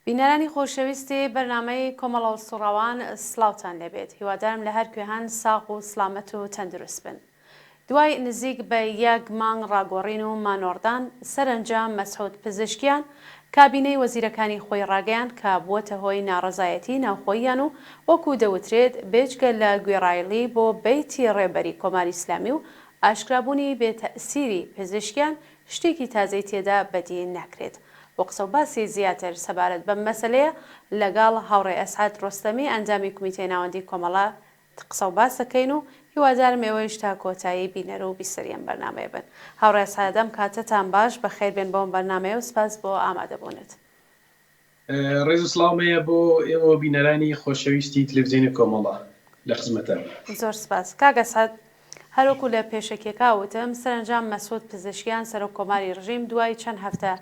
بینەرانی خۆشەویستی بەرنامەی کۆمەڵە سوڕەوان سڵاوتان لێبێت. هیوادارم لە هەر کوێهان ساغ و سلامەت و تەندروست بن. دوای نزیک بە یەک مانگ ڕاگۆڕین و مانۆڕدان سەرنجام مەسعود پزیشکیان کابینەی وەزیرەکانی خۆی ڕاگەیاند کە بووەتە هۆی ناڕەزایەتی ناوخۆییان و وەکو دەوترێت بێجگە لە گوێڕایەڵی بۆ بەیتی ڕێبەری کۆماری ئیسلامی و ئاشکرابوونی بێتەئسیری پزیشکیان شتێکی تازەی تێدا بەدیین ناکرێت. بۆ قسە و باسی زیاتر سەبارەت بەم مەسەلەیە لەگەڵ هاوڕێ ئەسعاد ڕۆستەمی ئەنجامی کمیتەی ناوەندی کۆمەڵە قسە و باس دەکەین و هیوادارم ئێوەیش تا کۆتایی بینەرە و بیسەریان بەرنامەیە بن. هاوڕێ ئەسعادەم کاتتان باش بەخێر بێن بۆم بەرنامەیە و سپاس بۆ ئامادەبوونت. ڕێز و سڵامەیە بۆ ئێوە بینەرانی خۆشەویستی تلڤیزیۆنی کۆمەڵە لە خزمەتە. زۆر سپاس. کاک ئەسعاد، هەروەکو لە پێشەکێکاوتم سەرنجام مەسعود پزیشکیان سەرۆک کۆماری ڕژیم دوای چەند هەفتە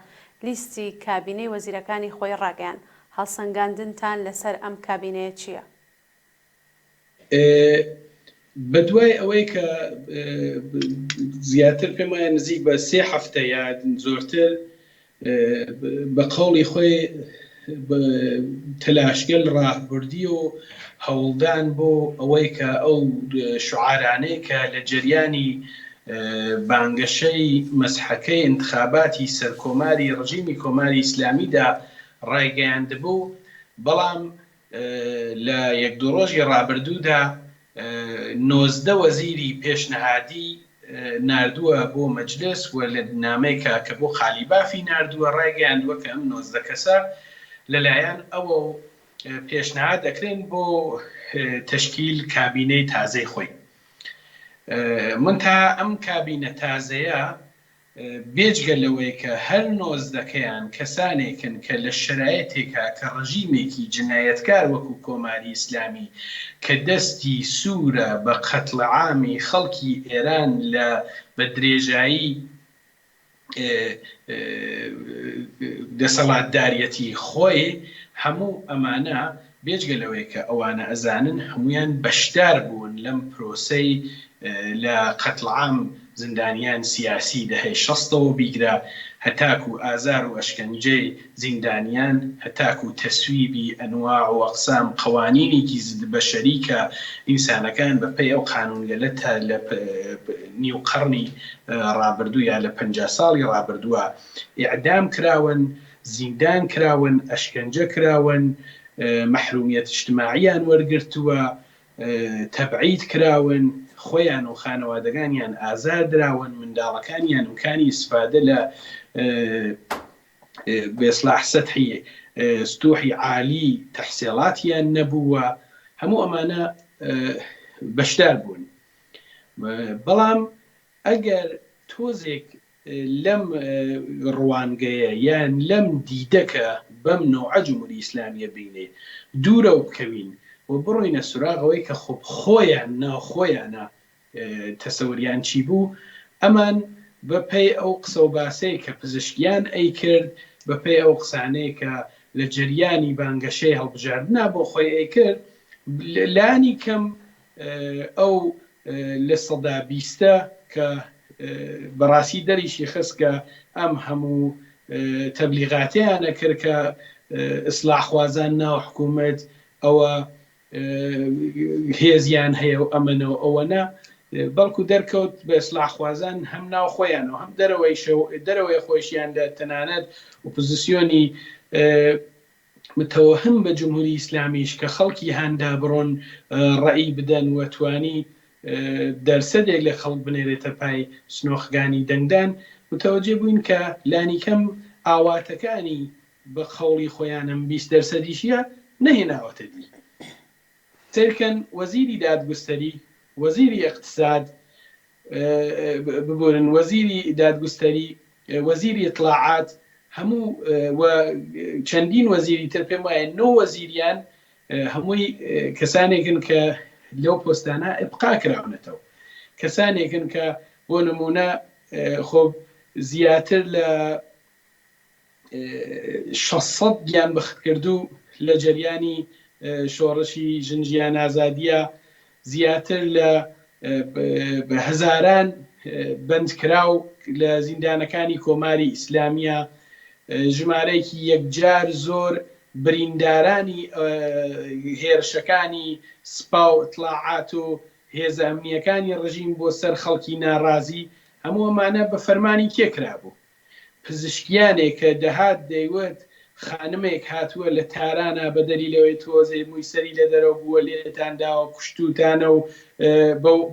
لیستی کابینەی وەزیرەکانی خۆی ڕاگەیاند. هەڵسەنگاندنتان لەسەر ئەم کابینەیە چییە؟ بەدوای ئەوەی کە زیاتر پێم وایە نزیک بە 3 هەفتە یا زۆرتر بە قەوڵی خۆی تەلاشگەل ڕاهبردی و هەوڵدان بۆ ئەوەی کە ئەو شعارانەی کە لە جریانی بانگەشەی مەسحەکەی انتخاباتی سەرکۆماری ڕژیمی کۆماری ئیسلامیدا ڕایگەیاندبوو، بەڵام لە 1-2 ڕۆژی ڕابردوودا 19 وەزیری پێشنەهادی ناردووە بۆ مەجلس و لە نامەیەکە کە بۆ خالیبافی ناردووە ڕایگەیاندووە کە ئەم 19 کەسە لەلایەن ئەوە پێشنەهاد دەکرێن بۆ تەشکیل کابینەی تازەی خۆی. من تا ئەم کابینە تازەیە بێجگە لەوەی کە هەر 19کەیان کەسانێکن کە لە شرایەتێکە کە ڕژیمێکی جنایەتکار وەکو کۆماری ئیسلامی کە دەستی سوورە بە قەتڵ عامی خەڵکی ئێران لە بە درێژایی دەسەڵاتداریەتی خۆی، هەموو ئەمانە بێجگە لەوەی کە ئەوانە ئەزانن هەمویان بەشدار بوون لەم پرۆسەی لە قەتڵ عام زیندانیان سیاسی دەهەی 60ەوە بیگرە هەتاکو ئازار و ئەشکەنجەی زیندانیان، هەتاکو تەسویبی ئەنواع و ئەقسام قوانینێکی بەشەری کە ئینسانەکان بەپێی ئەو قانونگەلە لە نیو قەرنی ڕابردوو یا لە 50 ساڵی ڕابردووە ئیعدام کراون، زیندان کراون، ئەشکەنجە کراون، مەحرومیەت اجتماعیان وەرگرتووە، تەبعید کراون، خۆیان و خانەوادەکانیان ئازار دراون، منداڵەکانیان ئیمکانی ئیسفادە لە بێسلاح سەتحی ستوحی عالی تەحسیڵاتیان نەبووە. هەموو ئەمانە بەشدار بوون. بەڵام ئەگەر تۆزێک لەم ڕوانگەیە یان لەم دیدەکە بەم نۆعە جمهوری ئیسلامیە بینێ دوورە و بکەوین و بڕۆینە سوراغەوەی کە خۆب خۆیان ناوخۆیانە تەسەوریان چی بوو، ئەمان بەپێی ئەو قسە و باسەی کە پزیشکیان ئەی کرد، بەپێی ئەو قسانەی کە لە جریانی بانگەشەی هەڵبژاردنا بۆ خۆی ئەی کرد، لانی کەم ئەو لە 120 کە بەڕاستی دەریشی خستکە ئەم هەموو تەبلیغاتیانە کرد کە ئیسلاحخوازان ناو حکوومەت ئەوە هێزیان هەیە و ئەمەنەوە ئەوەنە، بەڵکو دەرکەوت بە ئیسلاحخوازان هەم ناو خۆیانەوە هەم دەرەوەی خۆشیان لە تەنانەت و پۆزیسیۆنی متەوەهم بە جمهوری ئیسلامیش کە خەڵکی هەندا بڕۆن ڕەئی بدەن و توانی دەرسەدێک لە خەڵک بنێرێتە پای سنۆخگانی دەنگدان، متەوەجێ بووین کە لانیکەم ئاواتەکانی بە خەوڵی خۆیانم 20% نەهێناوەتە دی. سێرکەن وەزیری دادگستەری، وەزیری اقتصاد ببورن، وەزیری دادگستەری، وەزیری اطلاعات، هەموو چەندین وەزیری تر پێم وایە 9 وەزیریان هەمووی کەسانێکن کە لەو پۆستانە ئبقا کراونەتەوە، کەسانێکن کە بۆ نمونە خۆب زیاتر لە 600 گیان بەخت کردو لە جریانی شۆڕشی ژنجیان ئازادیە، زیاتر لە هەزاران بەندکراو لە زیندانەکانی کۆماری ئیسلامیە، ژمارەیەکی یەکجار زۆر بریندارانی هێرشەکانی سپا و ئیتلاعات و هێزە ئەمنیەکانی ڕژیم بۆ سەر خەڵکی ناڕازی هەموو ئەمانە بە فەرمانی کێکرا بوو. پزیشکیانێک کە دەهات دەیوت خانمێک هاتووە لە تارانە بە دەلیلەوەی تۆزەی مووی سەری لە دەرەوە بووە لێتانداوە کوشتوتانە و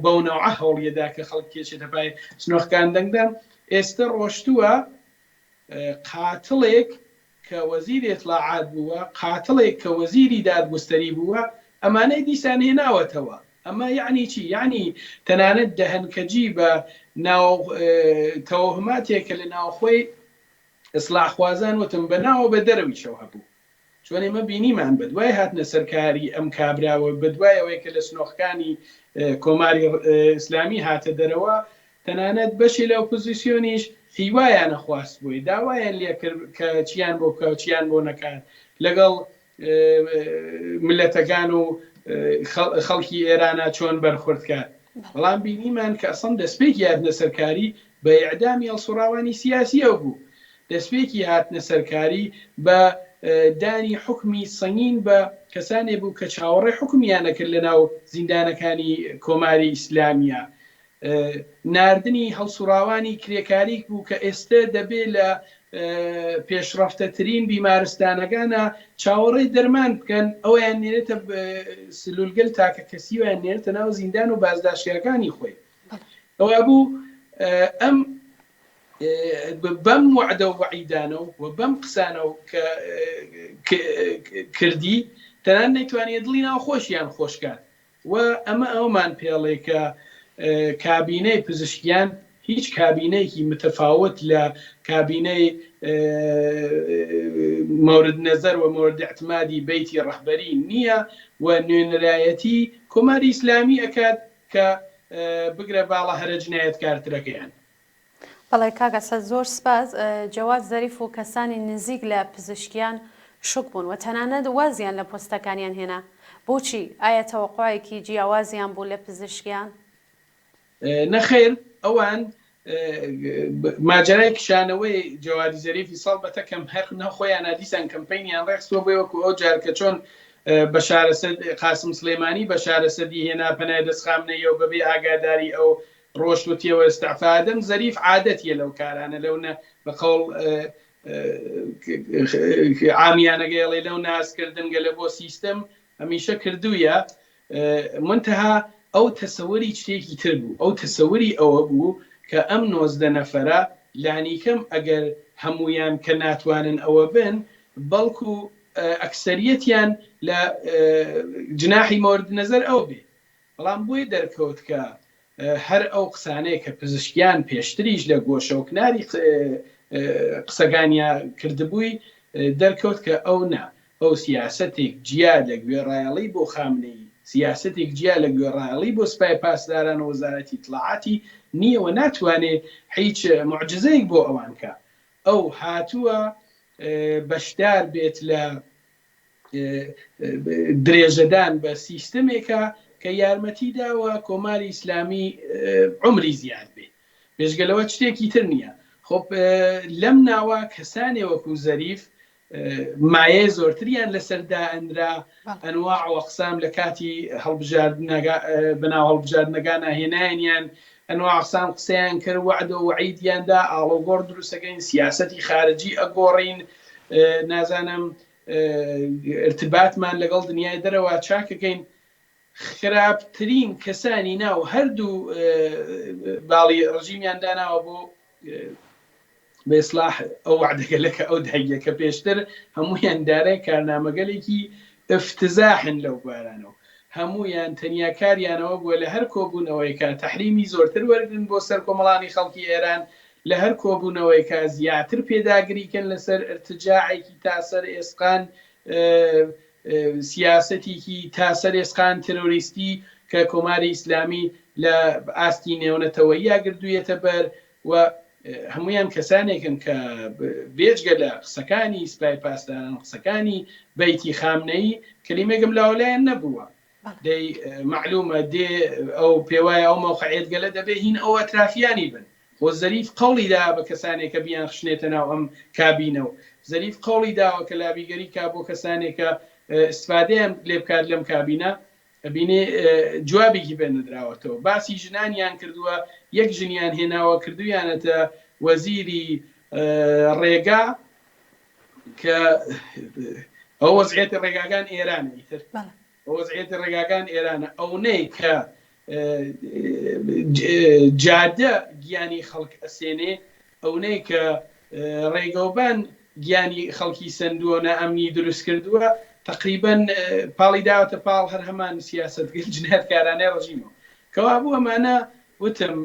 بەو نەوعە هەوڵیەدا کە خەڵک کێچێتە پای سنۆخەکان دەنگدەن. ئێستا ڕۆشتووە قاتڵێک کە وەزیری ئیتلاعات بووە، قاتڵێک کە وەزیری دادگستەری بووە، ئەمانەی دیسان هێناوەتەوە. ئەمە یعنی چی؟ یعنی تەنانەت دەهەنکەجی بە تەوهماتێکە لە ناوخۆی ئیسلاحخوازان وتم بەناوە بە دەرەویشەوە هەبوو. چۆن ئێمە بینیمان بەدوای هاتنە سەرکاری ئەم کابراوە، بەدوای ئەوەی کە لە سنۆخەکانی کۆماری ئیسلامی هاتە دەرەوە، تەنانەت بەشی لە ئۆپۆزیسیۆنیش هیوایانە خواست بووی، داوایان لێ کرد کە چیان بۆ بکە و چیان بۆ نەکات لەگەڵ ملەتەکان و خەڵکی ئێرانە چۆن بەرخوردکات. بەڵام بینیمان کە ئەسڵ دەستپێکی هاتنە سەرکاری بە ئیعدامی هەڵسوڕاوانی سیاسیە بوو، دەستپێکی هاتنە سەرکاری بە دانی حکمی سەنگین بە کەسانێ بوو کە چاوەڕێی حکمیانە کرد لە ناو زیندانەکانی کۆماری ئیسلامیە. ناردنی هەڵسوڕاوانی کرێکاریک بوو کە ئێستا دەبێت لە پێشڕەفتەترین بیمارستانەکانە چاوەڕێی دەرمان بکەن، ئەویان نێرێتە سلولگەل تاکە کەسیویان نێرێتە ناو زیندان و بازداشتیەکانی خۆی. ئەوە بوو ئەم بەم وعدە و وعیدانە و بەم قسانە و کردی تەنان نەیتوانێت دڵی ناوخۆشیان خۆشکات. و ئەمە ئەومان پێڵێ کە کابینەی پزیشکیان هیچ کابینەیەکی متفاوت لە کابینەی مورد نەزەر و مورد اعتمادی بەیتی ڕەهبەری نییە و نوێنەرایەتی کۆماری ئیسلامی ئەکات کە بگرە باڵە هەرە جنایەتکارترەکەیان. بەڵێ کاگەسە زۆر سپاس. جەواد زەریف و کەسانی نزیک لە پزیشکیان شوک بوون و تەنانەت وازیان لە پۆستەکانیان هێنا. بۆچی؟ ئایا تەوەقوعێکی جیاوازیان بوو لە پزیشکیان؟ نەخێر، ئەوان ماجرای کشانەوەی جەوادی زەریفی ساڵ بەتەکەم هەر نەخۆیان دیسان کەمپینیان ڕێخستوە بێ وەکو ئەو جارکە چۆن قاسم سلێمانی بە شارەسەدی هێنا پەنای دەستخامنەیەوە بەبێ ئاگاداری ئەو ڕۆشتوتیەوە ئستعفادەم. زەریف عادەتیە لەو کارانە لەونە بەقەوڵ عامیانەگەڵێ لەو ناسکردن گەلە بۆ سیستەم هەمیشە کردوویە. منتەها ئەو تەسەوەری شتێکی تر بوو، ئەو تەسەوەری ئەوە بوو کە ئەم 19 نەفەرە لانیکەم ئەگەر هەمویان کە ناتوانن ئەوە بن، بەڵکو ئەکسەریەتیان لە جناحی مورد نەزەر ئەو بێ. بەڵام بۆی دەرکەوت کە هەر ئەو قسانەیە کە پزیشکیان پێشتریش لە گۆشە و کناری قسەگانیا کردبووی دەرکەوت کە ئەو نا، ئەو سیاسەتێک جیا لە گوێڕایەڵی بۆ خامنەی، سیاسەتێک جیا لە گوێڕایەڵی بۆ سوپای پاسداران و وەزارەتی ئیتلاعاتی نییەوە، ناتوانێت هیچ معجزەیەک بۆ ئەوانکە. ئەو هاتووە بەشدار بێت لە درێژەدان بە سیستەمێکە کە یارمەتی داوە کۆماری ئیسلامی عمری زیاد بێ. پێشگەلەوە شتێکی تر نییە. خۆ لەم ناوە کەسانێ وەکو زەریف مایە زۆرتریان لەسەردا ئەندرا، ئەنواع و ئەقسام لە کاتی بەناو هەڵبژاردنەکانە هێنایانیان، ئەنواع ئەقسام قسەیان کرد، وعدە و وعیدیاندا، ئاڵۆگۆڕ دروستەکەین، سیاسەتی خارجی ئەگۆڕین، نازانم ارتباطمان لەگەڵ دنیای دەرەوە چاکەکەین. خراپترین کەسانی ناو هەردوو باڵی ڕژیمیان داناوە بۆ بە ئیسلاح ئەو وعدەگەلەکە ئەو داهیە کە پێشتر هەموویان دارای کارنامەگەلێکی افتزاحن لەو بارانەوە، هەموویان تەنیا کاریانەوە بووە لە هەر کۆبوونەوەی کە تەحریمی زۆرتر وەرگن بۆ سەر کۆمەڵانی خەڵکی ئێران، لە هەر کۆبوونەوەی کە زیاتر پێداگریکەن لەسەر ارتجاعێکی تاسەر ئێسقان، سیاسەتێکی تاسەر ئێسقان تەرۆریستی کە کۆماری ئیسلامی لە ئاستی نێونەتەوەییا گردوویەتە بەر. و هەمویان کەسانێکن کە بێجگە لە قسەکانی سپای پاسداران، قسەکانی بەیتی خامنەیی کەلیمێکم لاولایەن نەبووە. معلومە دێ ئەو پێوایە ئەو مەوقعێت گەلە دەبێ هین ئەو ئەترافیانی بن. بۆ زەریف قەڵی دا بە کەسانێکە بیان خشنێتە ناو ئەم کابینەوە زەریف قەڵی داوە کە لابیگەری کا بۆ کەسانێکە استفادەیان لێ بکات لەم کابینە بینێ جوابێکی پێ نەدراوەتەوە باسی ژنانیان کردووە یەک ژنیان هێناوە کردویانەتە وەزیری ڕێگا کە ئەو وەزعیەتی ڕێگاکان ئێرانە ئیتر وەزعیەتی ڕێگاکان ئێرانە ئەوەی کە جادە گیانی خەڵک ئەسێنێ ئەوەی کە ڕێگەوبان گیانی خەڵکی سندووە نائەمنی دروست کردووە تقریبا پاڵی داوەتە پاڵ هەر هەمان سیاسەتگەر جنایەتکارانەی ڕژیمەوە کەوا بوو ئەمانە وتم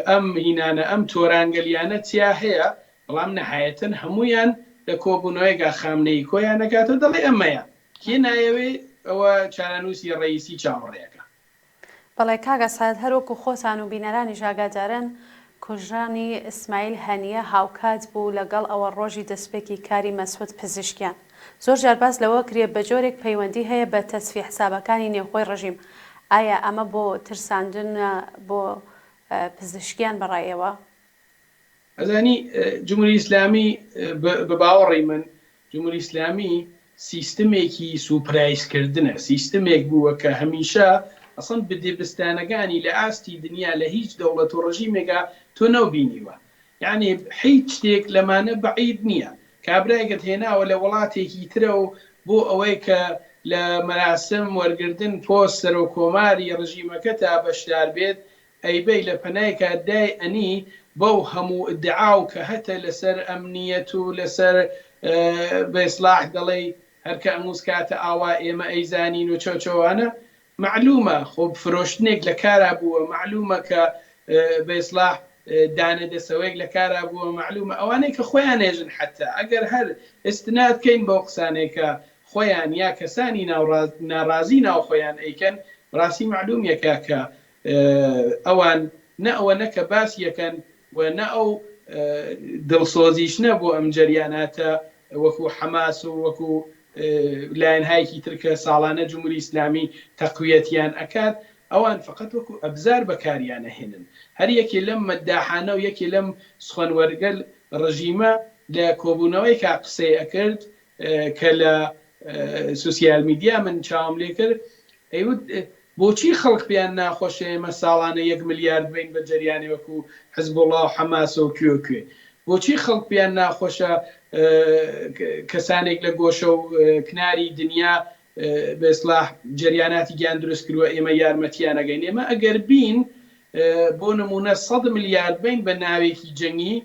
ئەم هینانە ئەم تۆرانگەلیانە چیا هەیە بەڵام نەهایەتەن هەمویان لە کۆبوونەوەیگا خامنەی کۆیان نەکاتەوە دەڵێ ئەمەیە کێ نایەوێ ئەوە چارەنووسی ڕئیسی چاوەڕێەکە بەڵێ کاگە سعد هەروەکو خۆتان و بینەرانی ژاگاجارن کوژرانی ئیسماعیل هەنیە هاوکات بوو لەگەڵ ئەوە ڕۆژی دەستپێکی کاری مەسعود پزیشکیان زۆر جار باس لەوە کرێ بە جۆرێک پەیوەندی هەیە بە تەسفی حسابەکانی نێوخۆی ڕژیم ئایا ئەمە بۆ ترساندن بۆ پزیشکیان بەڕایەوە ئەزانی جمهوری ئیسلامی بە باوەڕی من جمهوری ئیسلامی سیستمێکی سوپرایزکردنە سیستمێک بووە کە هەمیشە ئەسڵ بدێبستانەکانی لە ئاستی دنیا لە هیچ دەوڵەت و ڕژیمێکا تۆ نەوبینیوە یعنی هیچ شتێک لەمانە بەعید نییە کابراایگەت هێناوە لە وڵاتێکی ترە و بۆ ئەوەی کە لە مەراسم وەرگردن پۆست سەر و کۆماری ڕژیمەکە تا بەشدار بێت ئەیبەی لە پەنایکە دای ئەنی بەو هەموو ئدعاو کە هەتە لەسەر ئەمنیەت و لەسەر بەیسلاح دەڵێ هەرکە ئەموز کاتە ئاوا ئێمە ئەیزانین و چۆچۆوانە معلومە خۆ فرۆشتنێک لە کارا بووە معلومە کە بەیسلاح دانە دەسەوەیەک لە کارا بووە معلومە ئەوانەی کە خۆیان نێژن حتا ئەگەر هەر ئستناد کەین بۆ قسانێکە خۆیان یا کەسانی ناڕازی ناو خۆیان ئەیکەن ڕاستی معلومیەکە کە ئەوان نە ئەوە نەکە باسی یەکەن و نە ئەو دڵسۆزیشنە بۆ ئەم جەریاناتە وەکو حەماس و وەکو لایەنهایەکی ترکە ساڵانە جمهوری ئیسلامی تەقویەتیان ئەکات ئەوان فقط وەکو ئەبزار بەکاریانە هێنن هەر یەکێ لەم مەداحانە و یەکێ لەم سخۆنوەرگەل ڕژیمە لە کۆبوونەوەی کا قسەی ئەکرد کە لە سوسیال میدیا من چاوم لێ کرد ئەیوت بۆچی خەڵک پێیان ناخۆشە ئێمە ساڵانە 1 ملیارد بین بە جەریانی وەکو حزبوڵڵا و حەماس و کوێ بۆچی خەڵک پێیان ناخۆشە کەسانێک لە گۆشە و کناری دنیا بە ئیسلاح جەریاناتی گیان دروست کردووە ئێمە یارمەتیان ئەگەین ئێمە ئەگەر بین بۆ نمونە 100 ملیارد بین بە ناوێکی جەنگی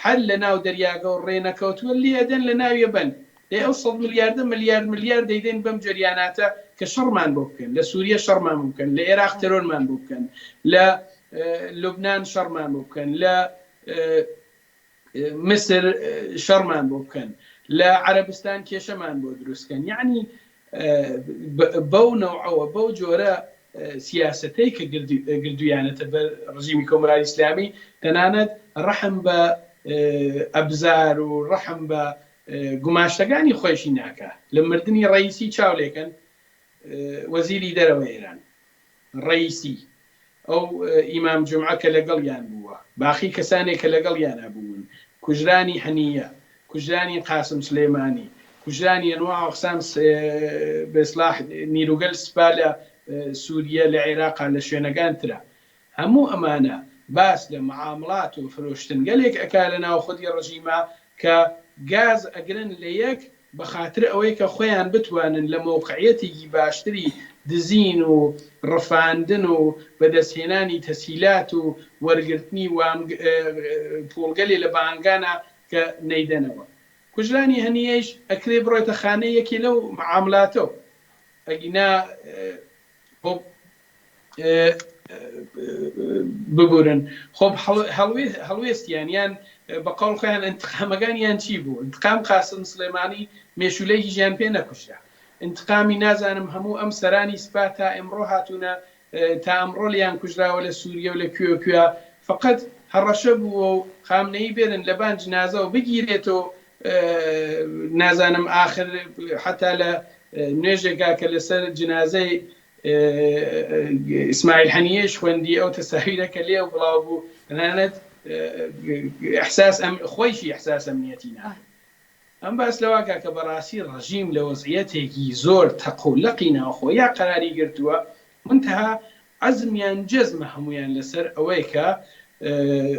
هەر لە ناو دەریاگە و ڕێنەکەوتووە لێدەن لە ناویە بن لێ ئەو 100 ملیاردە ملیارد دەیدەن بەم جەریاناتە کە شەڕمان بۆ بکەن لە سووریە شەڕمان بکەن لە عێراق تەرۆرمان بۆ بکەن لە لوبنان شەڕمان بۆ بکەن لە مصر شەڕمان بۆ بکەن لە عەرەبستان کێشەمان بۆ دروستکەن یعنی بەو نەوعەوە بەو جۆرە سیاسەتەی کە گردویانەتە بە ڕژیمی کۆمەڵی ئیسلامی تەنانەت ڕەحم بە ئەبزار و ڕەحم بە گوماشتەکانی خۆشی ناکە لە مردنی ڕئیسی چاولێکن وەزیری دەرەوە ئێران ڕئیسی ئەو ئیمام جومعە کە لەگەڵیان بووە باقی کەسانێک کە لەگەڵیان هەبوون کوژرانی هەنیە کوژرانی قاسم سلێمانی کوژرانی ئەنواع ئەقسام بەئیسلاح نیروگەل سپا لە سووریە لە عێراقا لە شوێنەکان ترە هەموو ئەمانە باس لە معاملات و فرۆشتن گەلێک ئەکا لە ناو خودی ڕژیمە کە گاز ئەگرن لە یەک بە خاطر ئەوەی کە خۆیان بتوانن لە مۆقعەتێکی باشتری دزین و ڕفاندن و بەدەستهێنانی تەسهیلات و وەرگرتنی پۆڵگەلێ لە بانگانە کە نەیدەنەوە کوژرانی هەنیەش ئەکرێ بڕۆیتە خانەی یەکی لەو معاملاتەوە ئەگینا ببورن خۆب هەڵوێستیان یان بە قەڵ خۆیان ئەنتقامەکانیان چی بوو ئەنتقام قاسم سلێمانی مێشولەیەکی ژیان پێ نەکوشرا ئەنتقامی نازانم هەموو ئەم سەرانی سپا تا ئێمڕۆ هاتوونە تا ئەمڕۆ لیان کوژراوە لە سووریە و لە کوێ فقط هەڕەشە بووە و خامنەی بێرن لە بان جنازە و بگیرێتەوە نازانم آخر حتا لە نوێژێکا کە لەسەر جنازەی ئیسماعیل هەنیەش خوێندی ئەو تەساویرەکە لێ و بڵاو بوو تەنانەت خۆیشی ئەحساس ئەمنیەتی ناکە. ئەم باس لەواکە کە بەڕاستی ڕژیم لە وەزعیەتێکی زۆر تەقولەقی ناوخۆ یا قەراری گرتووە منتەها عەزمیان جەزمە هەمویان لەسەر ئەوەی کە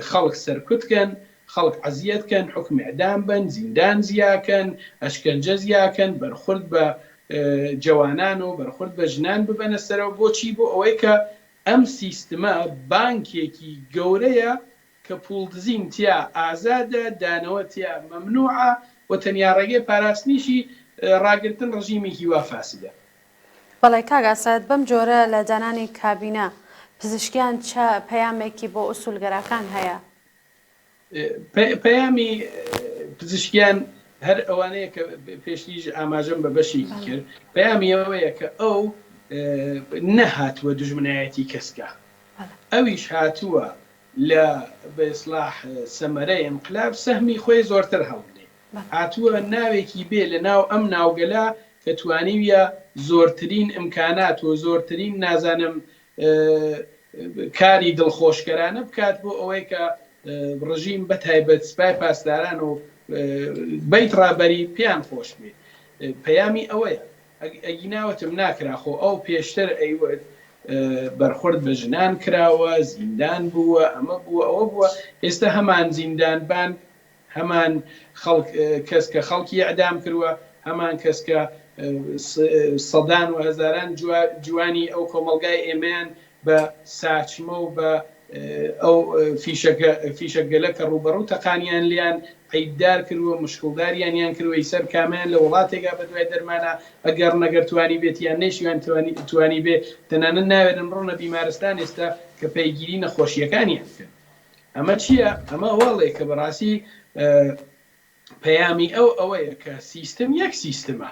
خەڵک سەرکوتکەن، خەڵک عەزیەتکەن، حکمی ئیعدام بن، زیندان زیاکەن، ئەشکەنجە زیاکەن، بەرخورد بە جوانان و بەرخورد بە ژنان ببەنە سەرەوە. بۆچی؟ بۆ ئەوەی کە ئەم سیستمە بانکێکی گەورەیە کە پوڵدزیم تیا ئازادە، دانەوە تیا مەمنوعە و تەنیا ڕێگەی پاراستنیشی ڕاگرتن ڕژیمێکی وا فاسدە. بەڵێ کاگاسەد بەم جۆرە لە دانانی کابینە پزیشکیان چه پەیامێکی بۆ ئوسولگەرەکان هەیە؟ پەیامی پزیشکیان هەر ئەوانەیە کە پێشتیش ئاماژەم بە بەشێکی کرد، پەیامی ئەوەیە کە ئەو نەهاتووە دوژمنایەتی کەسکە، ئەویش هاتووە لە بەئیسلاح سەمەرەی ئینقلاب سەهمی خۆی زۆرتر هەڵبدێ، هاتووە ناوێکی بێ لە ناو ئەم ناوگەلا کە توانیویە زۆرترین ئیمکانات و زۆرترین نازانم کاری دڵخۆشکەرانە بکات بۆ ئەوەی کە ڕژیم بەتایبەت سپای پاسداران و بیت ڕابەری پیان خۆش بێ. پەیامی ئەوەیە ئەگیناوەتم ناکراخۆ ئەو پێشتر ئەیوت بەرخورد بە ژنان کراوە، زیندان بووە، ئەمە بووە، ئەوە بووە. ئێستا هەمان زیندانبان، هەمان کەس کە خەڵکی ئەعدام کردووە، هەمان کەس کە سەدان و هەزاران جوانی ئەو کۆمەڵگای ئێمەیان بە ساچمە و بە ئەو فیشەگەلە کە ڕوبەڕوو تەقانیان لیان قەیددار کردووە، مشکڵداریانیان کردووەی سەر کامیان لە وڵاتێکا بە دوای دەرمانە ئەگەر نەگەرتوانی بێتیان نەیشیوان توانی بێ تەنانەت ناوێنن ڕۆنە بیمارستان ئێستا کە پەیگیری نەخۆشیەکانیان کرد. ئەمە چییە؟ ئەمە وەڵێ کە بەڕاستی پەیامی ئەوەیە کە سیستم یەک سیستمە.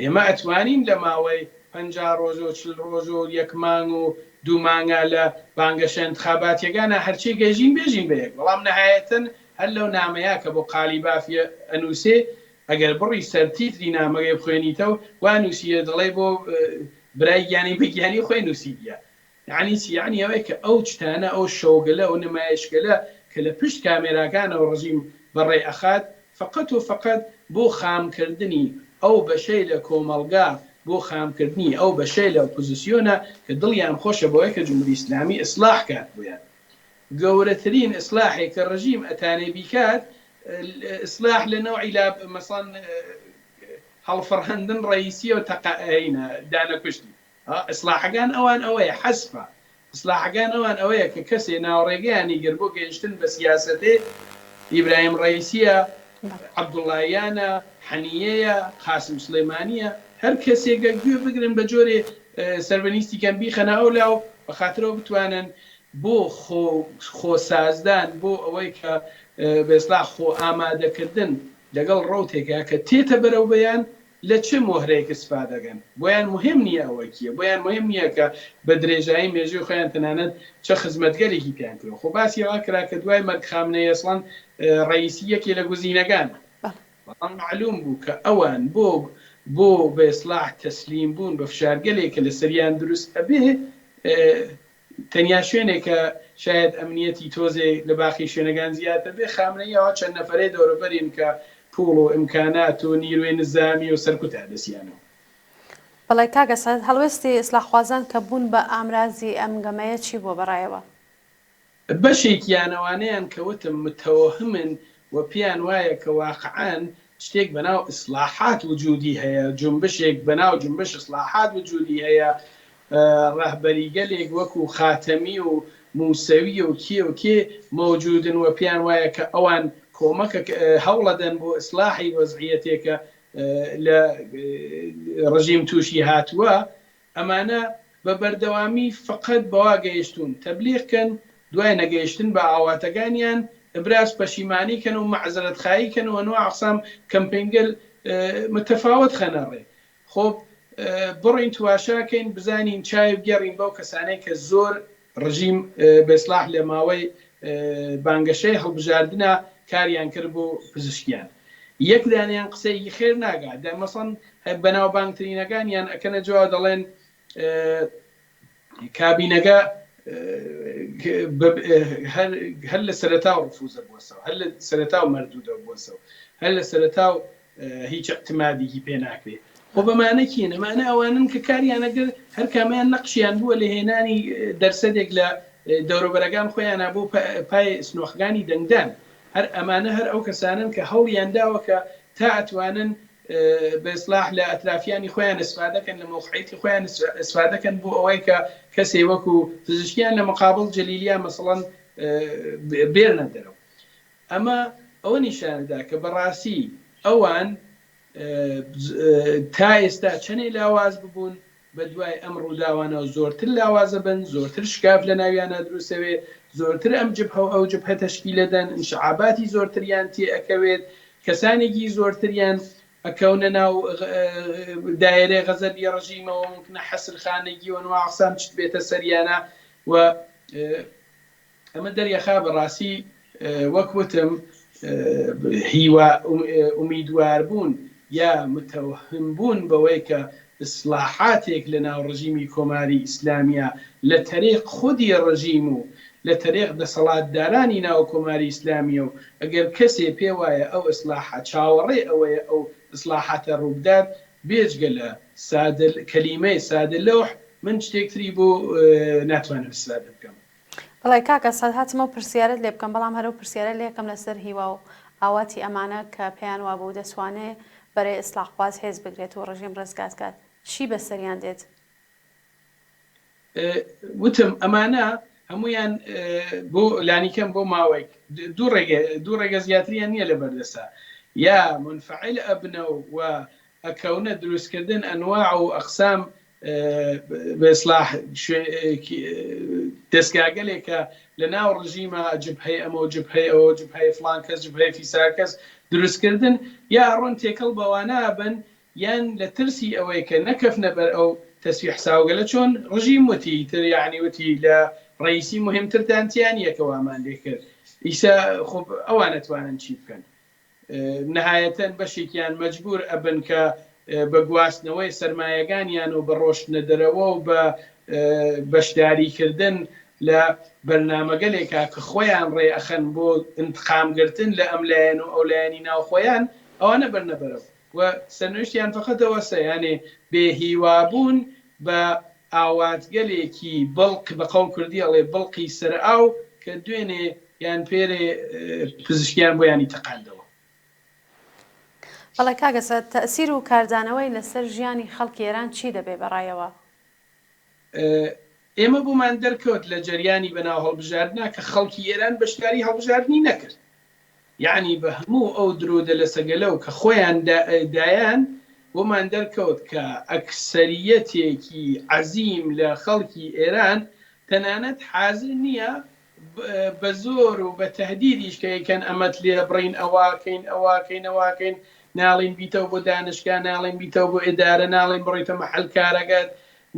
ئێمە ئەتوانین لە ماوەی 50 ڕۆژ و 40 ڕۆژ و 1 مانگ و 2 مانگە لە بانگەشە انتخاباتیەکانە هەرچی گەژین بێژین بەیەک، بەڵام نەهایەتەن هەر لەو نامەیە کە بۆ قالی بافیە ئەنووسێ ئەگەر بڕی سەرتیتری نامەگەی بخوێنیتەوە وا نووسیە دەڵێ بۆ برای گیانی بگیانی خۆی نووسیدیە. یعنی ئەوەی کە ئەو چتانە ئەو شۆگەلە و نمایشگەلە کە لە پشت کامێراکانەوە ڕژیم بەڕێ ئەخات فقط و فقط بۆ خامکردنی ئەو بەشەی لە کۆمەڵگا، بۆ خامکردنی ئەو بەشەی لە ئۆپۆزیسیۆنە کە دڵیان خۆشە بۆیە کە جمهوری ئیسلامی ئیسلاح کات بوویان. گەورەترین ئیسلاحێک کە ڕژیم ئەتانێ بیکات ئیسلاح لە نەوعی لا مەسەڵەن هەڵفڕهەندن ڕئیسیە و تەقاعینە دانەکوشتی. ئیسلاحەکان ئەوان ئەوەیە حەسفە، ئیسلاحەکان ئەوان ئەوەیە کە کەسێ ناوڕێگەیانی گەر بۆ گەیشتن بە سیاسەتێ ئیبراهیم ڕئیسیە، عەبدوڵڵاییانە، حەنیەیە، قاسم سلەیمانیە، هەر کەسێکە گوێ بگرن بە جۆرێ سەربەنیستی کەم بیخەنە ئەو لاو بە خاترەوە بتوانن بۆ خۆسازدان، بۆ ئەوەی کە بەئیسلاح خۆ ئامادەکردن لەگەڵ ڕەوتێکە کە تێتە بەرەو بەیان لە چه مۆهرەیەک استفادەگەن. بۆیان مهم نییە ئەوەیە، بۆیان مهم نییە کە بە درێژایی مێژوی خۆیان تەنانەت چه خزمەتگەرێکی پیان کرد. خۆ باسی ئەوە کرا کە دوای مەرگ خامنەی ئەسڵەن ڕئیسی یەکێ لە گوزینەکانە، بەڵام معلوم بوو کە ئەوان بۆ بەئیسلاح تەسلیم بوون بە فشارگەلێک کە لە سەریان دروست ئەبێ تەنیا شوێنێکە شاید ئەمنیەتی تۆزێ لە باخی شوێنەکان زیاتر بێ خامنەیەوە چەند نەفەرەی دەوروبەرین کە پوڵ و ئیمکانات و نیروی نظامی و سەرکوتا دەسییانەوە. بەڵێ کاگەسەد هەڵوێستی ئیسلاحوازان کە بوون بە ئامرازی ئەم گەمەیە چی بۆ بەڕایەوە؟ بەشێکیانەوانەیان کەوتم متەوەهمن و پیان وایە کە واقعان شتێک بەناو ئیسلاحات وجودی هەیە، جنبشێک بەناو جنبش ئیسلاحات وجودی هەیە، ڕەهبەری گەلێک وەکو خاتەمی و موسەوی و کێ و کێ مەوجودن و پیان وایە کە ئەوان کۆمەکە هەوڵەدەن بۆ ئیسلاحی وەزعیەتێکە لە ڕژیم تووشی هاتووە. ئەمانە بە بەردەوامی فقط بەوا گەیشتون تەبلیغکەن، دوای نەگەیشتن بە ئاواتەکانیان ئبراز پەشیمانیکەن و مەعزەرەتخاییکەن و ئەنواع ئەقسام کەمپێنگەل متەفاوت خەنەڕێ. خۆ بڕین تواشاکەین بزانین چای بگەڕین بەو کەسانەی کە زۆر ڕژیم بەئیسلاح لە ماوەی بانگەشەی هەڵبژاردنە کاریان کرد بۆ پزیشکیان. یەک دانیان قسەیەکی خێر ناگات، مەسەڵەن بەناو بانگترینەکانیان ئەکەنە جوا دەڵێن کابینەکە هەر لە سەرەتاو ڕفوزە بووەسەوە، هەر لە سەرەتاو مەردوودە بووەسەوە، هەر لە سەرەتاو هیچ احتمادێکی پێ ناکرێت. خۆ بەمانە کێنە ئەمانە ئەوانن کە کاریان ئەگەر هەر کامیان نەقشیان بووە لە هێنانی دەرسەدێک لە دەوروبەرەکان خۆیانە بۆ پای سنوۆخەکانی دەنگدان. هەر ئەمانە هەر ئەو کەسانن کە هەوڵیان داوە کە تا ئەتوانن بەسلاح لە ئەترافیانی خۆیان ئەسفادەکەن لە مۆقعیتی خۆیان ئەسفادەکەن بۆ ئەوەی کە کەسێ وەکو پزیشکیان لە مقابل جەلیلیان مەسەڵەن بێرنە دەرەوە. ئەمە ئەوە نیشانەدا کە بەڕاستی ئەوان تا ئێستا چەندێ لاواز ببوون بە دوای ئەم ڕووداوانە زۆرتر لاوازە بن، زۆرتر شکاف لە ناویانە دروستەوێ، زۆرتر ئەم جبهە ئەو جبهە تەشکیل دەدەن، انشعاباتی زۆرتریان تێ ئەکەوێت، کەسانێکی زۆرتریان ئەکەونە ناو دایرەی غەزەبی ڕژیمەوە، ممکنە حەسرخانێکی وەنوا عقسام چت بێتە سەریانە. و ئەمە دەریەخا بەڕاستی وەک وتم هیوا ئومیدوار بوون یا متەوهم بوون بەوەی کە ئیسلاحاتێک لە ناو ڕژیمی کۆماری ئیسلامیە لە تەریق خودی ڕژیم و لە تەریق دەسەڵاتدارانی ناو کۆماری ئیسلامیە و ئەگەر کەسێ پێ وایە ئەو ئیسلاحات چاوەڕێ ئەوەیە ئەو ئیسلاحاتە ڕوودار بێجگە لە کەلیمەی سادە لەوح من شتێکتری بۆ ناتوانم استفادە بکەم. بەڵێ کاکە سەد هاتمە و پرسیارت لێ بکەم، بەڵام هەرو پرسیارە لێکم لەسەر هیوا و ئاواتی ئەمانە کە پێیان وا بوو دەسوانێ بەرەی ئیسلاحواز هێز بگرێت و ڕژیم ڕزگاتکات، چی بەسەریان دێت؟ وتم ئەمانە هەمویان بۆ لانیکەم بۆ ماوەیەک دوو ڕێگە زیاتریان نییە لە بەردەسا، یا منفعل ئەبنە و ئەکەونە دروستکردن ئەنواع و ئەقسام بەسلاح دەستگاگەلێکە لە ناو ڕژیمە جبهەی ئەمە و جبهەی ئەوە جبهەی فڵان کەس جبهەی فیسا کەس دروستکردن، یا ڕۆن تێکەڵ بەوانە بن یان لە ترسی ئەوەی کە نەکەفنە بەر ئەو تەسویح ساوگەلە چۆن ڕژیم وتی تر یعنی وتی لە ڕئیسی مهمترتانتیان یەکەوامان لێ کرد ئیسا خۆ ئەوان نەتوانن چی بکەن. نهایەتەن بەشێکیان مەجبور ئەبن کە بە گواستنەوەی سەرمایەکانیان و بە ڕۆشتنە دەرەوە و بە بەشداریکردن لە بەرنامەگەلێکا کە خۆیان ڕێ ئەخەن بۆ انتقامگرتن لە ئەملایەن و ئەولایانی ناوخۆیان ئەوانە بەرنەبەرەوە و سەرنوشتیان فقەتەوە یانێ بێهیوابوون بە ئاواتگەلێکی بەڵق بە قەوم کوردی ئەڵێ بەڵقی سەرئاو کە دوێنێ یان پێرێ پزیشکیان بۆیانی تەقاندەوە. بەڵێ کاگەسە تەئسیر و کاردانەوەی لەسەر ژیانی خەڵکی ئێران چی دەبێ بەڕایەوە؟ ئێمە بۆمان دەرکەوت لە جەریانی بەناو هەڵبژاردنە کە خەڵکی ئێران بەشداری هەڵبژاردننی نەکرد، یعنی بە هەموو ئەو درۆدە لە سەگەلە و کە خۆیان دایان بۆمان دەرکەوت کە ئەکسەریەتێکی عەزیم لە خەڵکی ئێران تەنانەت حازر نییە بە زۆر و بە تەهدیدیش کە یەکەن ئەمەت لێ بڕین ئەواکەین ئەواکەین ئەواکەین ناڵین بیتەوە بۆ دانشگا، ناڵین بیتەوە بۆ ئێدارە، ناڵین بڕیتە مەحەل کارەگەت،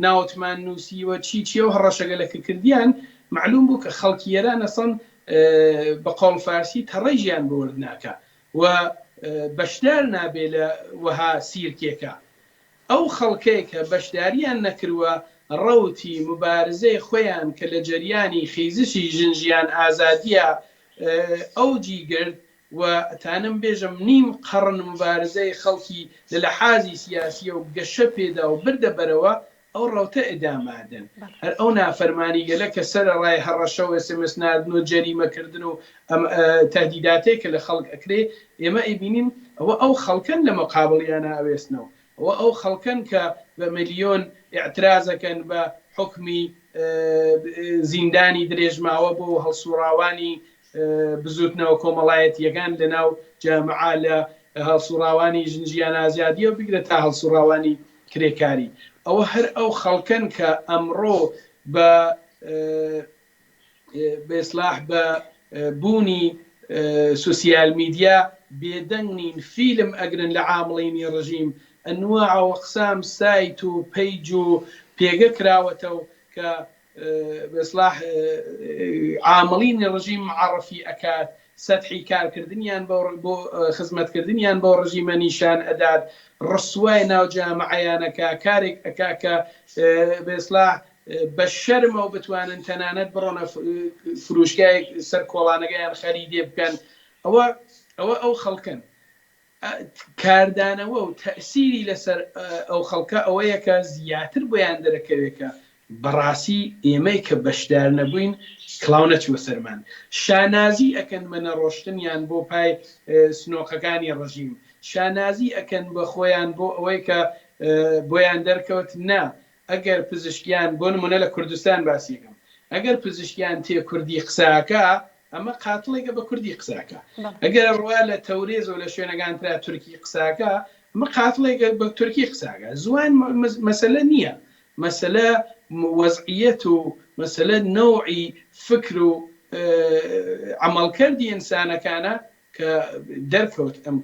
ناوتمان نووسیوە چیە و هەڕەشەگەلەکە کردیان معلوم بوو کە خەڵکی ئێران ئەسڵ بە قۆڵ فارسی تەڕەیژیان بۆ وەردناکە و بەشدار نابێ لە وەها سیرکێکە. ئەو خەڵکەیە کە بەشداریان نەکردووە ڕەوتی مبارزەی خۆیان کە لە جەریانی خیزشی ژنجیان ئازادیە ئەوجی گرت و تانم بێژم نیم قەڕن مبارزەی خەڵکی لە لەحازی سیاسیە و گەشە پێدا و بردە بەرەوە ئەو ڕەوتە ئەدامادن. هەر ئەو نافەرمانی گەلە کە سەرە ڕای هەڕەشە و SMS ناردن و جەریمەکردن و تهدیداتێکە لە خەڵک ئەکرێ، ئێمە ئەبینین ئەو خەڵکن لە مقابڵیانە ئەوێستنەوە، ئەو خەڵکن کە بە ملیۆن ئاعترازەکەن بە حکمی زیندانی درێژماوە بۆ هەڵسوڕاوانی بزوتنەوە کۆمەڵایەتیەکان لە ناو جامعە لە هەڵسوڕاوانی ژنجیان ئازادیە و بگرێت تا هەڵسوڕاوانی کرێکاری. ئەوە هەر ئەو خەڵکن کە ئەمڕۆ بە بێسلاح بە بوونی سوسیال میدیا بێدەنگنین فیلم ئەگرن لە عامڵینی ڕژیم، ئەنواع و قسام سایت و پیج و پێگە کراوەتەوە کە بێسلاح عامڵینی ڕژیم معرفی ئەکات، سەتحی کارکردنیان بۆ خزمەتکردنیان بۆ ڕژیمە نیشان ئەدات، ڕسوای ناو جامعەیانەکە کارێک ئەکا کە بێسلاح بە شەرمەوە بتوانن تەنانەت بڕۆنە فروشگای سەر کۆڵانەکەیان خەریدێ بکەن ئەو خەڵکن کاردانەوە و تەسیری لەسەر ئەو خەڵکە ئەوەیە کە زیاتر بۆیان دەرەکەوێکە بەڕاستی ئێمەی کە بەشدار نەبووین کڵاو نەچوە سەرمان شانازی ئەکەن بە نەڕۆشتنیان بۆ پای سنۆقەکانی ڕژیم شانازی ئەکەن بە خۆیان بۆ ئەوەی کە بۆیان دەرکەوت نا ئەگەر پزیشکیان بۆ نمونە لە کوردستان باسیەکەم ئەگەر پزیشکیان تێ کوردی قساکە ئەمە قاتڵێکە بە کوردی قساکە ئەگەر ڕوا لە تەورێز و لە شوێنەکانترا تورکی قساکە ئەمە قاتڵێکە بە تورکی قساکە زوان مەسەلە نییە مەسەلە وەزعیەت و مەسەلە نەوعی فکر و عملکردی ئینسانەکانە کە دەرکەوت ئەم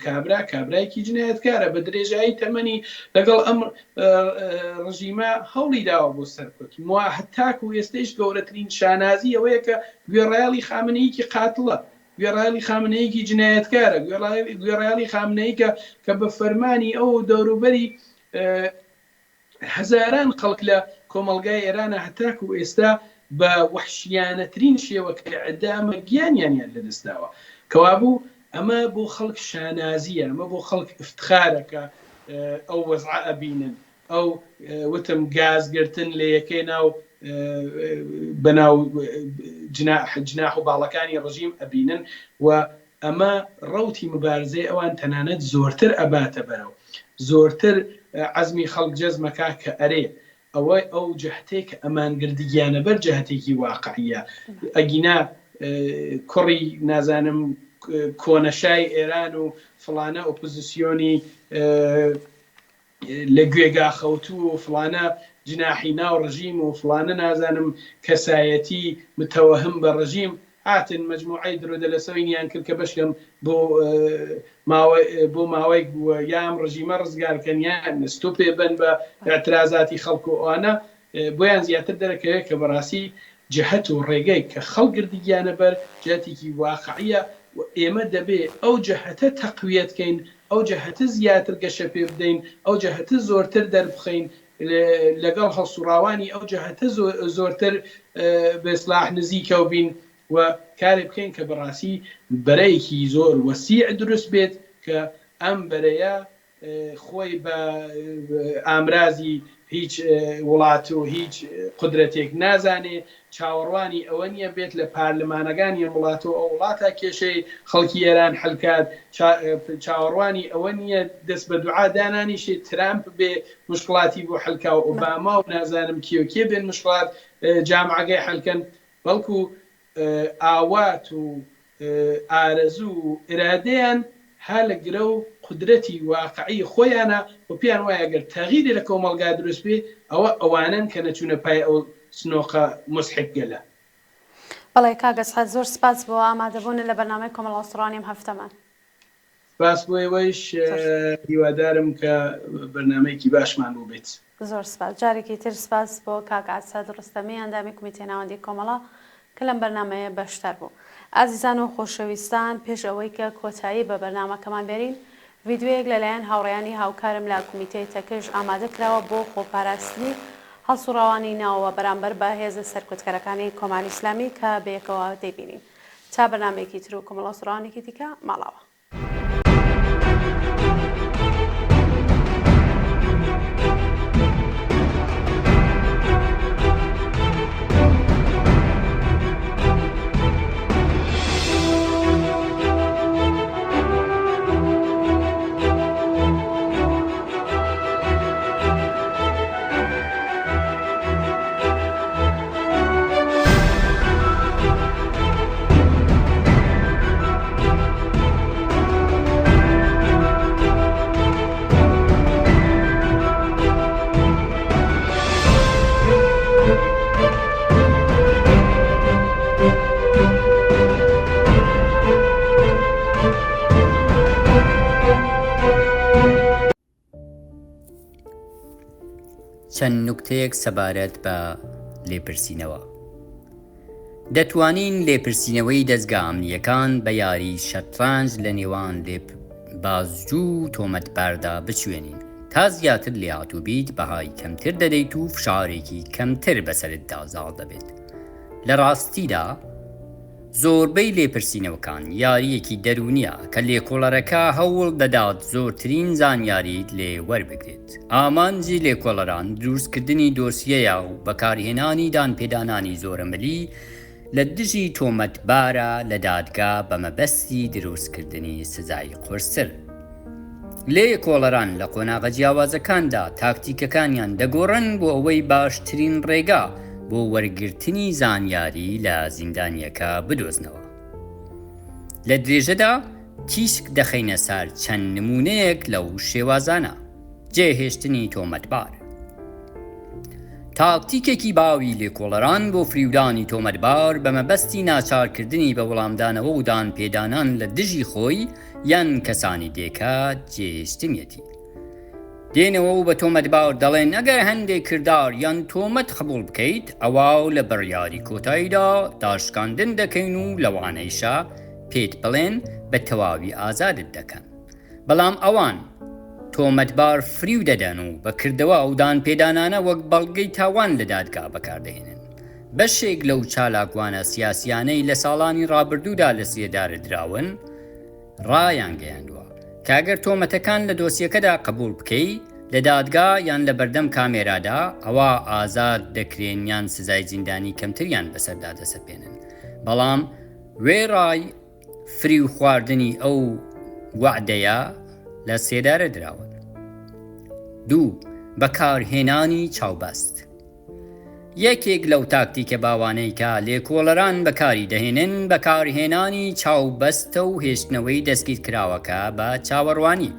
کابرایەکی جنایەتکارە بە درێژایی تەمەنی لەگەڵ ئەم ڕژیمە هەوڵی داوە بۆ سەرکەوت وا هەتاکو و ئێستش گەورەترین شانازی ئەوەیە کە گوێڕایەڵی خامنەیەکی قاتڵە گوێڕایەڵی خامنەیەکی جنایەتکارە گوێڕایەڵی خامنەیە کە بە فەرمانی ئەو دەوروبەری هەزاران خەڵک لە کۆمەلگای ئێرانە هەتاکو و ئێستا بە وحشیانەترین شێوە کە ئەدامە گیانیانیان لەدەستداوە کەوابوو ئەمە بۆ خەڵک شانازیە ئەمە بۆ خەڵک افتخارەکە ئەو وەزعە ئەبینن ئەو وتم گازگرتن لە یەکەی ناو بەناو جناح و باڵەکانی ڕژیم ئەبینن و ئەمە ڕەوتی مبارزەی ئەوان تەنانەت زۆرتر ئەباتە بەرەو زۆرتر عەزمی خەڵک جەزمەکە کە ئەرێ ئەوەی ئەو جەهتێک کە ئەمانگردیانە بەر جەهتێکی واقعیە ئەگینا کوڕی نازانم کۆنەشای ئێران و فلانە ئۆپۆزیسیۆنی لە گوێگا خەوتوو و فلانە جناحی ناو ڕژیم و فلانە نازانم کەسایەتی متەوەهم بە ڕژیم هاتن مجموعەی درۆدەلەسەوینیان کرد کە بەشکەم بۆ ماوەی یام ڕژیمە ڕزگارکەن یان نستۆ پێبن بە ئاعترازاتی خەڵک و ئەوانە بۆیان زیاتر دەرەکەوێت کە بەڕاستی جهت و ڕێگەی کە خەڵک گردیگیانە بەر جهتێکی واقعیە و ئێمە دەبێ ئەو جهتە تەقویەتکەین ئەو جهتە زیاتر گەشە پێ بدەین ئەو جهتە زۆرتر دەربخەین لەگەڵ هەڵسوڕاوانی ئەو جهتە زۆرتر بە ئیسلاح نزیکە و بین و کارێ بکەین کە بەڕاستی بەرەیەکی زۆر وەسیع دروست بێت کە ئەم بەرەیە خۆی بە ئامرازی هیچ وڵات و هیچ قدرەتێک نازانێ چاوەڕوانی ئەوە نیە بێت لە پارلمانەکانی وڵات و ئەو وڵاتە کێشەی خەڵکی ئێران حلکات چاوەڕوانی ئەوە نییە دەست بە دوعا دانانیشێ ترامپ بێ مشکڵاتی بۆ حلکا و ئۆباما و نازانم کێ بێن مشکڵات جامعەکەی حلکەن بەڵکو ئاوات و ئارەزوو و ئرادەیان ها لە گرە و قدرەتی واقعی خۆیانە و پێیان وایە گەر تەغیری لە کۆمەڵگا دروست بێ ئەوە ئەوانن کە نەچوونە پای ئەو سنۆقە مزحک گەلە. بەڵێ کاگەسحەت زۆر سپاس بۆ ئامادەبوون لە بەرنامەی کۆمەڵ ئەوستڕالیم هەفتەمان. سپاس بۆ ئێوەیش هیوادارم کە بەرنامەیەکی باشمان بوو بێت. زۆر سپاس جارێکی تر سپاس بۆ کاگەسحەت ڕستەمی ئەندامی کمیتەی ناوەندی کۆمەڵە کە لەم بەرنامەیە بەشدار بوو. ئازیزان و خۆشەویستان پێش ئەوەی کە کۆتایی بە بەرنامەکەمان بێرین ڤیددیۆیەک لەلایەن هاوڕێیانی هاوکارم لە کمیتەی تەکش ئامادە کراوە بۆ خۆپاراستنی هەڵسوڕاوانی ناوەوە بەرامبەر بە هێزە سەرکوتکەرەکانی کۆماری ئیسلامی کە بەیەکەوە دەیبینین تا بەرنامەیەکی تر و کۆمەڵ ئەوستڕاوانێکی دیکە ماڵاوە. چەند نوکتەیەک سەبارەت بە لێپرسینەوە. دەتوانین لێپرسینەوەی دەستگا ئەمنیەکان بە یاری شەترەنج لە نێوان بازجوو و تۆمەتباردا بچوێنین تا زیاتر لێ هاتوو بیت بەهای کەمتر دەدەیت و فشارێکی کەمتر بەسەرتدا زاڵ دەبێت. لە ڕاستیدا زۆربەی لێپرسینەوەکان یاریەکی دەرونیە کە لێکۆڵەرەکە هەوڵ دەدات زۆرترین زانیاریت لێ وەربگرێت. ئامانجی لێکۆڵەران دروستکردنی دۆسیەیە و بەکارهێنانی دانپێدانانی زۆرەمەلی لە دژی تۆمەتبارە لە دادگا بە مەبەستی دروستکردنی سزای قورسر. لێکۆڵەران لە قۆناغە جیاوازەکاندا تاکتیکەکانیان دەگۆڕن بۆ ئەوەی باشترین ڕێگا بۆ وەرگرتنی زانیاری لە زیندانیەکە بدۆزنەوە. لە درێژەدا تیشک دەخەینە سەر چەند نمونەیەک لەو شێوازانە. جێهێشتنی تۆمەتبار. تاکتیکێکی باوی لێکۆڵەران بۆ فریودانی تۆمەتبار بە مەبەستی ناچارکردنی بە وەڵامدانەوە و دانپێدانان لە دژی خۆی یان کەسانی دێکات جێهێشتنیەتی. دێنەوە و بە تۆمەتبار دەڵێن ئەگەر هەندێک کردار یان تۆمەت قبول بکەیت ئەوا لە بڕیاری کۆتاییدا داشکاندن دەکەین و لەوانەیشە پێت بڵێن بە تەواوی ئازادت دەکەن. بەڵام ئەوان تۆمەتبار فریو دەدەن و بەکردەوە ئەو دانپێدانانە وەک بەڵگەی تاوان لە دادگا بەکاردەهێنن. بەشێک لەو چالاکوانە سیاسیانەی لە ساڵانی ڕابردوودا لە سێدارە دراون ڕایان گەیاندووە کاگەر تۆمەتەکان لە دۆسیەکەدا قبول بکەی لە دادگا یان لە بەردەم کامێرادا ئەوە ئازاد دەکرێن یان سزای زیندانی کەمتریان بەسەردا دەسەپێنن. بەڵام وێ ڕای فریو خواردنی ئەو وعدەیە لە سێدارە دراون. 2. بەکارهێنانی چاوبەست. یەکێک لەو تاکتیکە باوانەی کە لێکۆڵەران بەکاری دەهێنن بەکارهێنانی چاوبەستە و هێشتنەوەی دەستگیر کراوەکە بە چاوەڕوانی.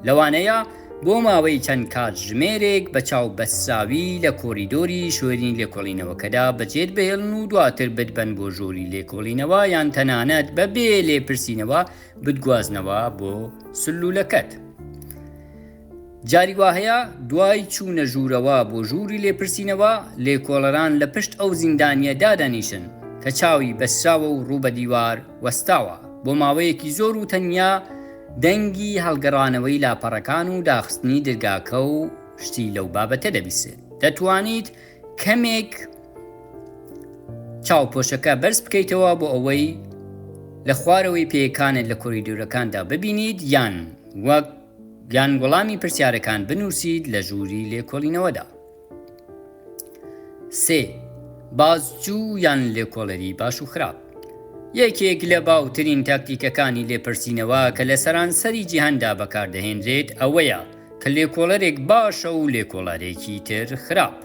لەوانەیە بۆ ماوەی چەند کات ژمێرێک بە چاوبەستساوی لە کۆریدۆری شوێنی لێکۆڵینەوەکەدا بەجێت بهێڵن و دواتر بدبن بۆ ژووری لێکۆڵینەوە یان تەنانەت بەبێ لێپرسینەوە بتگوازنەوە بۆ سلولەکەت. جاری وهەیە دوای چوونە ژوورەوە بۆ ژووری لێپرسینەوە لێکۆڵەران لە پشت ئەو زیندانیە دادەنیشن کە چاوی بەسراوە و ڕوو بە دیوار وەستاوە بۆ ماوەیەکی زۆر و تەنیا دەنگی هەڵگەڕانەوەی لاپەڕەکان و داخستنی دەرگاکە و شتی لەو بابەتە دەبیسێت. دەتوانیت کەمێک چاوپۆشەکە بەرز بکەیتەوە بۆ ئەوەی لە خوارەوەی پێیەکانت لە کۆریدۆرەکاندا ببینیت یان وەڵامی پرسیارەکان بنووسیت لە ژووری لێکۆڵینەوەدا. 3. بازجوو یان لێکۆڵەری باش و خراپ. یەکێک لە باوترین تاکتیکەکانی لێپرسینەوە کە لە سەرانسەری جیهاندا بەکاردەهێنرێت ئەوەیە کە لێکۆڵەرێک باشە و لێکۆڵەرێکی تر خراپ.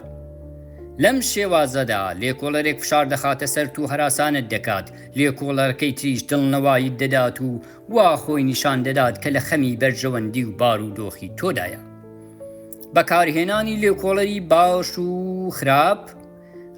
لەم شێوازەدا لێکۆڵەرێک فشار دەخاتە سەر و هەراسانت دەکات، لێکۆڵەرەکەی تریش دڵنەواییت دەدات و وا خۆی نیشان دەدات کە لە خەمی بەرژەوەندی و بار و دۆخی تۆدایە. بەکارهێنانی لێکۆڵەری باش و خراپ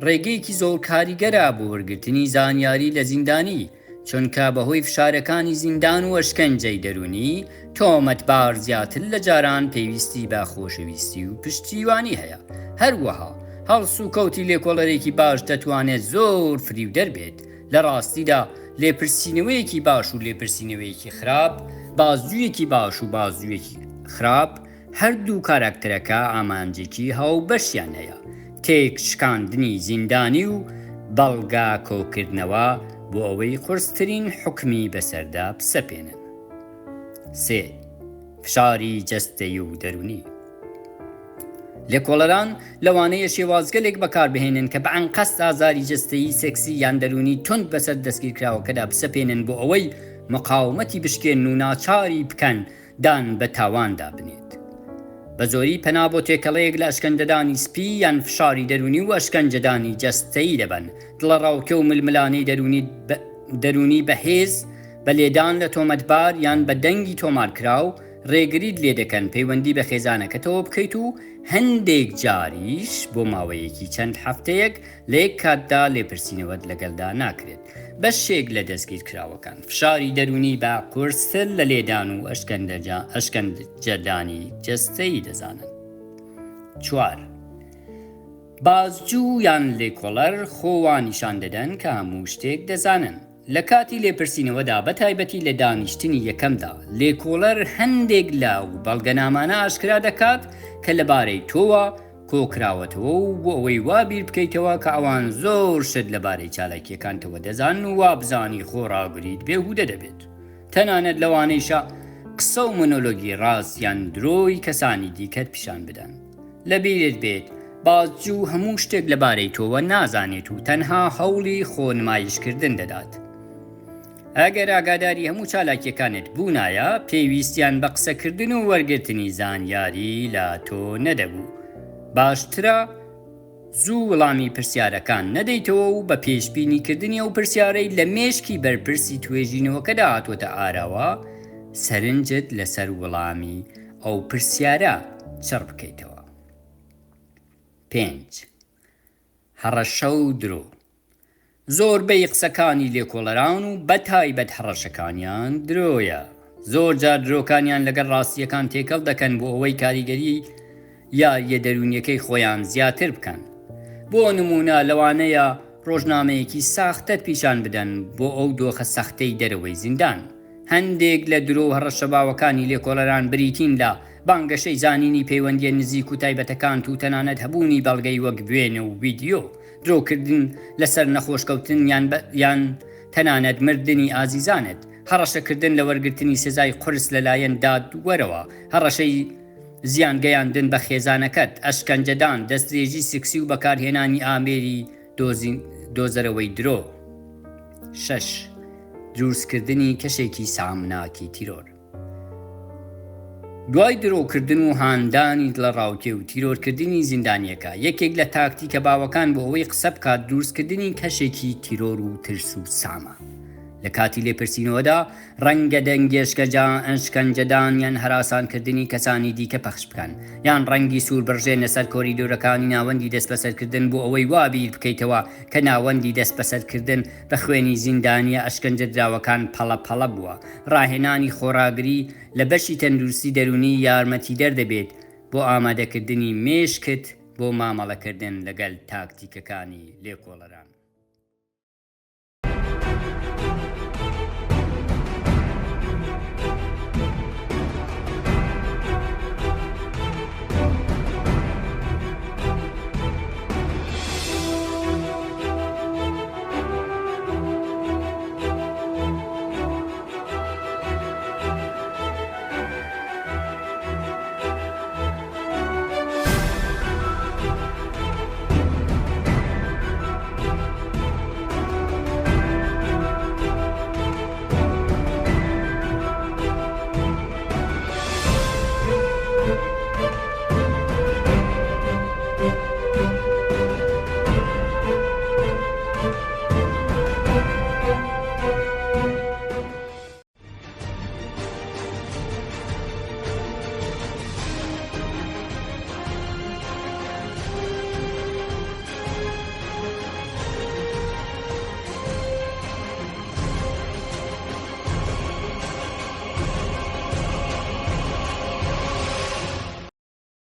ڕێگەیەکی زۆر کاریگەرە بۆ وەرگرتنی زانیاری لە زیندانی، چونکە بەهۆی فشارەکانی زیندان و ئەشکەنجەی دەرونی تۆمەتبار زیاتر لە جاران پێویستی بە خۆشەویستی و پشتیوانی هەیە. هەروەها هەڵس و کەوتی لێکۆڵەرێکی باش دەتوانێت زۆر فریو دەربێت. لە ڕاستیدا لێپرسینەوەیەکی باش و لێپرسینەوەیەکی خراپ، بازجوویەکی باش و بازجوویەکی خراپ هەردوو کاراکتەرەکە ئامانجێکی هاوبەشیان هەیە، تێک شکاندنی زیندانی و بەڵگا کۆکردنەوە بۆ ئەوەی قورسترین حکمی بەسەردا بسەپێنن. 3. فشاری جەستەیی و دەرونی. لێکۆڵەران لەوانەیە شێوازگەلێک بەکاربهێنن کە بە ئەنقەست ئازاری جەستەیی سێکسی یان دەرونی تند بەسەر دەستگیرکراوەکەدا بسەپێنن بۆ ئەوەی مقاومەتی بشکێن و ناچاری بکەن دان بە تاواندا بنێت. بە زۆری پەنا بۆ تێکەڵەیەک لە ئەشکەنجەدانی سپی یان فشاری دەرونی و ئەشکەنجەدانی جەستەیی دەبن. دڵەڕاوکە و ململانەی دەرونی بەهێز بە لێدان لە تۆمەتبار یان بە دەنگی تۆمارکراو ڕێگریت لێ دەکەن پەیوەندی بە خێزانەکەتەوە بکەیت و هەندێک جاریش بۆ ماوەیەکی چەند هەفتەیەک لە یەک کاتدا لێپرسینەوەت لەگەڵدا ناکرێت. بەشێک لە دەستگیرکراوەکان فشاری دەرونی بە قورستر لە لێدان و ئەشکەنجەدانی جەستەیی دەزانن. 4. بازجوو یان لێکۆڵەر خۆوان نیشان دەدەن کە هەموو شتێک دەزانن. لە کاتی لێپرسینەوەدا بە تایبەتی لە دانیشتنی یەکەمدا لێکۆڵەر هەندێک لاو بەڵگەنامانە ئاشکرا دەکات کە لەبارەی تۆوە کۆکراوەتەوە و بۆ ئەوەی وابیر بکەیتەوە کە ئەوان زۆر شت لەبارەی چالاکیەکانتەوە دەزان و وابزانی خۆڕاگریت بێهودە دەبێت تەنانەت لەوانەیشە قسە و مۆنۆلۆگی ڕاستیان درۆی کەسانی دیکەت پیشان بدەن لەبیرت بێت بازجوو هەموو شتێک لەبارەی تۆوە نازانێت و تەنها هەوڵی خۆنمایشکردن دەدات ئەگەر ئاگاداری هەموو چالاکیەکانت بوونایە پێویستیان بە قسەکردن و وەرگرتنی زانیاری لە تۆ نەدەبوو باشترە زوو وەڵامی پرسیارەکان نەدەیتەوە و بە پێشبینیکردنی ئەو پرسیارەی لە مێشکی بەرپرسی توێژینەوەکەدا هاتوۆتە ئاراوە سەرنجت لەسەر وەڵامی ئەو پرسیارە چڕ بکەیتەوە 5. هەڕەشە و درۆ زۆربەی قسەکانی لێکۆڵەران و بەتایبەت هەڕەشەکانیان درۆیە زۆر جار درۆکانیان لەگەڵ ڕاستیەکان تێکەڵ دەکەن بۆ ئەوەی کاریگەری یاریە دەرونیەکەی خۆیان زیاتر بکەن بۆ نمونە لەوانەیە ڕۆژنامەیەکی ساختت پیشان بدەن بۆ ئەو دۆخە سەختەی دەرەوەی زیندان هەندێک لە درۆ و هەڕەشەباوەکانی لێکۆڵەران بریتین لە بانگەشەی زانینی پەیوەندیە نزیک و تایبەتەکان و تەنانەت هەبوونی بەڵگەی وەک وێنە و ویدیۆ درۆکردن لەسەر نەخۆشکەوتن یان تەنانەت مردنی ئازیزانت هەڕەشەکردن لە وەرگرتنی سزای قورس لەلایەن دادوەرەوە هەڕەشەی زیانگەیاندن بە خێزانەکەت ئەشکەنجەدان دەستدرێژی سکسی و بەکارهێنانی ئامێری دۆزەرەوەی درۆ 6. دروستکردنی کەشێکی سامناکی تیرۆر دوای درۆکردن و هاندانی لە ڕاوکێ و تیرۆرکردنی زیندانیەکە یەکێک لە تاکتیکە باوەکان بۆ ئەوەی قسە بکات دروستکردنی کەشێکی تیرۆر و ترس و سامە لە کاتی لێپرسینەوەدا ڕەنگە ئەشکەنجەدان یان هەراسانکردنی کەسانی دیکە پەخش بکەن یان ڕەنگی سوور بڕژێنە سەر کۆریدۆرەکانی ناوەندی دەستبەسەرکردن بۆ ئەوەی وابیر بکەیتەوە کە ناوەندی دەستبەسەرکردن بە خوێنی زیندانیە ئەشکەنجەدراوەکان پەڵە بووە ڕاهێنانی خۆراگری لە بەشی تەندروستی دەرونی یارمەتیدەر دەبێت بۆ ئامادەکردنی مێشکت بۆ مامەڵەکردن لەگەڵ تاکتیکەکانی لێکۆڵەران